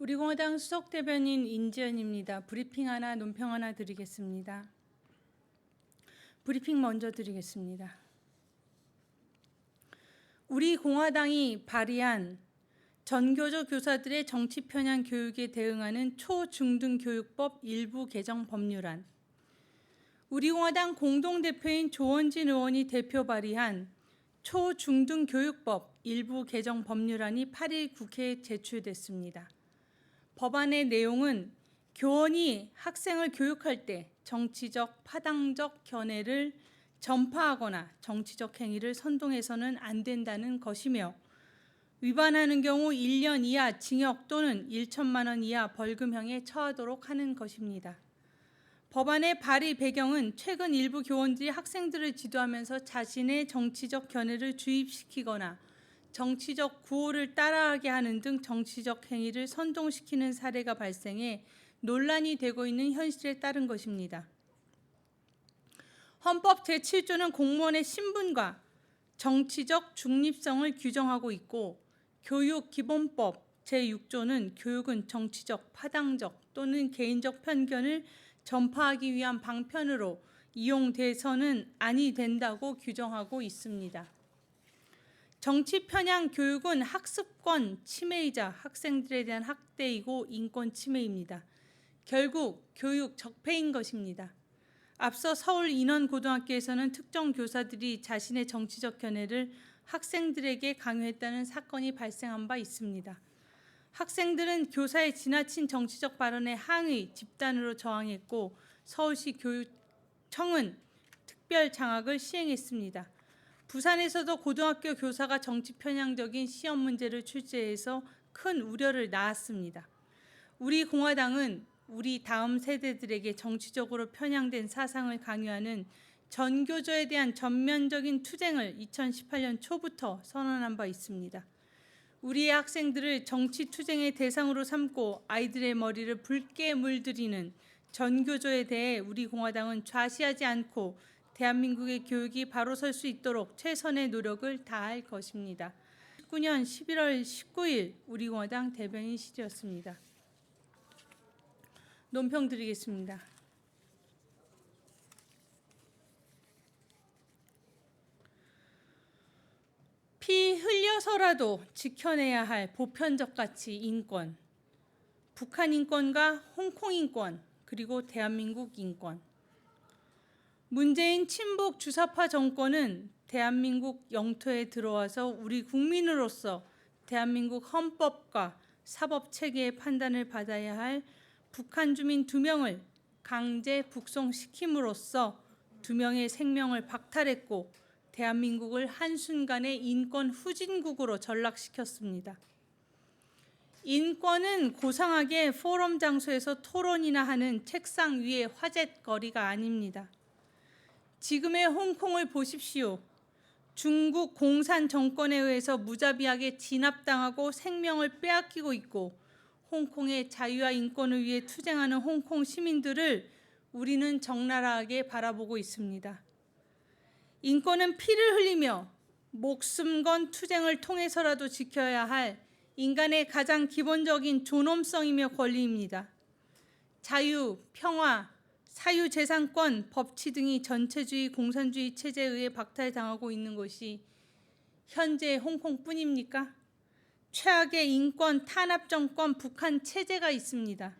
우리공화당 수석대변인 인지연입니다. 브리핑 하나, 논평 하나 드리겠습니다. 브리핑 먼저 드리겠습니다. 우리공화당이 발의한 전교조 교사들의 정치 편향 교육에 대응하는 초중등교육법 일부 개정 법률안, 우리공화당 공동대표인 조원진 의원이 대표 발의한 초중등교육법 일부 개정 법률안이 8일 국회에 제출됐습니다. 법안의 내용은 교원이 학생을 교육할 때 정치적, 파당적 견해를 전파하거나 정치적 행위를 선동해서는 안 된다는 것이며, 위반하는 경우 1년 이하 징역 또는 1천만 원 이하 벌금형에 처하도록 하는 것입니다. 법안의 발의 배경은 최근 일부 교원들이 학생들을 지도하면서 자신의 정치적 견해를 주입시키거나 정치적 구호를 따라하게 하는 등 정치적 행위를 선동시키는 사례가 발생해 논란이 되고 있는 현실에 따른 것입니다. 헌법 제7조는 공무원의 신분과 정치적 중립성을 규정하고 있고, 교육기본법 제6조는 교육은 정치적, 파당적 또는 개인적 편견을 전파하기 위한 방편으로 이용돼서는 아니 된다고 규정하고 있습니다. 정치 편향 교육은 학습권 침해이자 학생들에 대한 학대이고 인권 침해입니다. 결국 교육 적폐인 것입니다. 앞서 서울 인원고등학교에서는 특정 교사들이 자신의 정치적 견해를 학생들에게 강요했다는 사건이 발생한 바 있습니다. 학생들은 교사의 지나친 정치적 발언에 항의, 집단으로 저항했고, 서울시 교육청은 특별 장학을 시행했습니다. 부산에서도 고등학교 교사가 정치 편향적인 시험 문제를 출제해서 큰 우려를 낳았습니다. 우리 공화당은 우리 다음 세대들에게 정치적으로 편향된 사상을 강요하는 전교조에 대한 전면적인 투쟁을 2018년 초부터 선언한 바 있습니다. 우리의 학생들을 정치 투쟁의 대상으로 삼고 아이들의 머리를 붉게 물들이는 전교조에 대해 우리 공화당은 좌시하지 않고 대한민국의 교육이 바로 설 수 있도록 최선의 노력을 다할 것입니다. 19년 11월 19일 우리공화당 대변인실이었습니다. 논평 드리겠습니다. 피 흘려서라도 지켜내야 할 보편적 가치 인권, 북한 인권과 홍콩 인권, 그리고 대한민국 인권. 문재인 친북 주사파 정권은 대한민국 영토에 들어와서 우리 국민으로서 대한민국 헌법과 사법체계의 판단을 받아야 할 북한 주민 2명을 강제 북송시킴으로써 2명의 생명을 박탈했고, 대한민국을 한순간에 인권 후진국으로 전락시켰습니다. 인권은 고상하게 포럼 장소에서 토론이나 하는 책상 위의 화제거리가 아닙니다. 지금의 홍콩을 보십시오. 중국 공산 정권에 의해서 무자비하게 진압당하고 생명을 빼앗기고 있고, 홍콩의 자유와 인권을 위해 투쟁하는 홍콩 시민들을 우리는 적나라하게 바라보고 있습니다. 인권은 피를 흘리며 목숨 건 투쟁을 통해서라도 지켜야 할 인간의 가장 기본적인 존엄성이며 권리입니다. 자유, 평화, 사유재산권, 법치 등이 전체주의 공산주의 체제에 의해 박탈당하고 있는 것이 현재 홍콩뿐입니까? 최악의 인권 탄압 정권 북한 체제가 있습니다.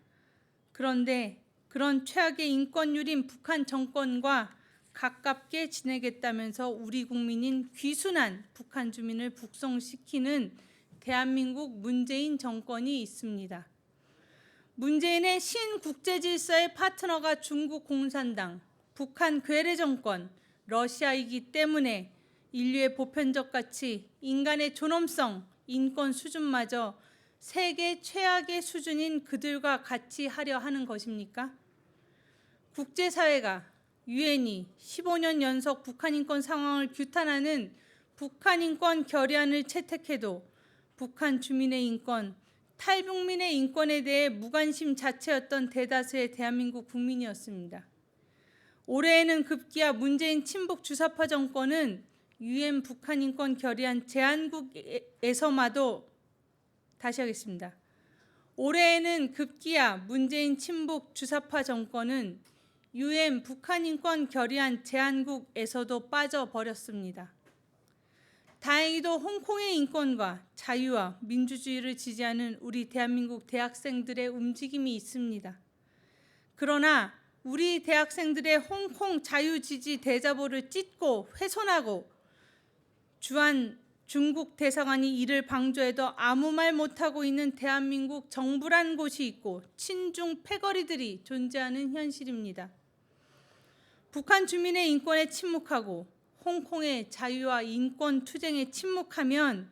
그런데 그런 최악의 인권유린 북한 정권과 가깝게 지내겠다면서 우리 국민인 귀순한 북한 주민을 북송시키는 대한민국 문재인 정권이 있습니다. 문재인의 신국제질서의 파트너가 중국 공산당, 북한 괴뢰 정권, 러시아이기 때문에 인류의 보편적 가치, 인간의 존엄성, 인권 수준마저 세계 최악의 수준인 그들과 같이 하려 하는 것입니까? 국제사회가, 유엔이 15년 연속 북한 인권 상황을 규탄하는 북한 인권 결의안을 채택해도 북한 주민의 인권, 탈북민의 인권에 대해 무관심 자체였던 대다수의 대한민국 국민이었습니다. 올해에는 급기야 문재인 친북 주사파 정권은 유엔 북한 인권 결의안 제안국에서마도, 다시 하겠습니다. 올해에는 급기야 문재인 친북 주사파 정권은 UN 북한 인권 결의안 제안국에서도 빠져버렸습니다. 다행히도 홍콩의 인권과 자유와 민주주의를 지지하는 우리 대한민국 대학생들의 움직임이 있습니다. 그러나 우리 대학생들의 홍콩 자유 지지 대자보를 찢고 훼손하고 주한 중국 대사관이 이를 방조해도 아무 말 못하고 있는 대한민국 정부란 곳이 있고 친중 패거리들이 존재하는 현실입니다. 북한 주민의 인권에 침묵하고 홍콩의 자유와 인권 투쟁에 침묵하면,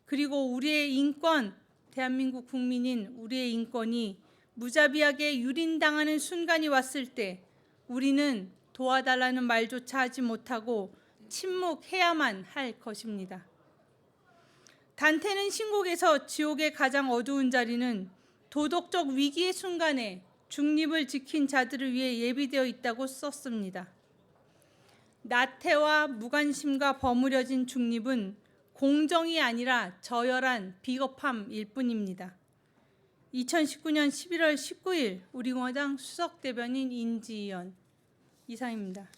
그리고 우리의 인권, 대한민국 국민인 우리의 인권이 무자비하게 유린당하는 순간이 왔을 때 우리는 도와달라는 말조차 하지 못하고 침묵해야만 할 것입니다. 단테는 신곡에서 지옥의 가장 어두운 자리는 도덕적 위기의 순간에 중립을 지킨 자들을 위해 예비되어 있다고 썼습니다. 나태와 무관심과 버무려진 중립은 공정이 아니라 저열한 비겁함일 뿐입니다. 2019년 11월 19일 우리공화당 수석대변인 인지연 이상입니다.